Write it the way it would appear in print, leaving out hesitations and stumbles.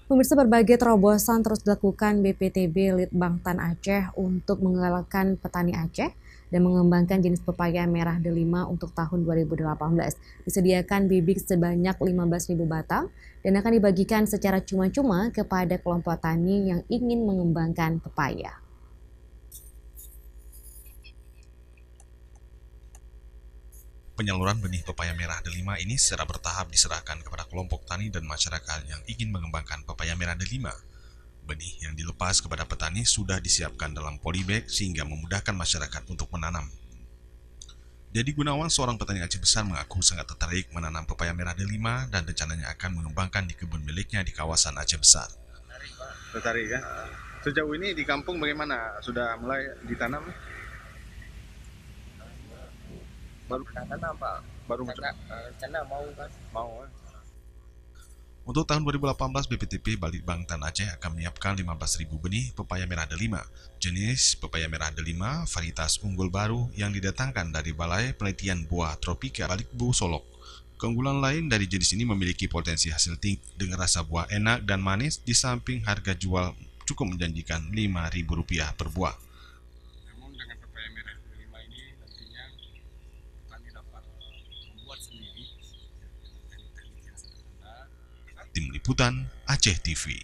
Pemirsa, berbagai terobosan terus dilakukan BPTB Litbangtan Aceh untuk menggalakkan petani Aceh dan mengembangkan jenis pepaya merah delima untuk tahun 2018. Disediakan bibit sebanyak 15.000 batang dan akan dibagikan secara cuma-cuma kepada kelompok tani yang ingin mengembangkan pepaya. Penyaluran benih pepaya merah delima ini secara bertahap diserahkan kepada kelompok tani dan masyarakat yang ingin mengembangkan pepaya merah delima. Benih yang dilepas kepada petani sudah disiapkan dalam polybag sehingga memudahkan masyarakat untuk menanam. Dedi Gunawan, seorang petani Aceh besar, mengaku sangat tertarik menanam pepaya merah delima dan rencananya akan mengembangkan di kebun miliknya di kawasan Aceh besar. Tertarik ya? Sejauh ini di kampung bagaimana? Sudah mulai ditanam? Baru Tanam Pak. baru Rencana mau kan. mau. Untuk tahun 2018, BPTB Balitbangtan Aceh akan menyiapkan 15.000 benih pepaya merah delima. Jenis pepaya merah delima varietas unggul baru yang didatangkan dari Balai Penelitian Buah Tropika Balikbu Solok. Keunggulan lain dari jenis ini memiliki potensi hasil tinggi dengan rasa buah enak dan manis, di samping harga jual cukup menjanjikan Rp5.000 per buah. Namun dengan pepaya merah delima ini nantinya petani dapat membuat sendiri teknik-teknik yang sederhana. Tim Liputan Aceh TV.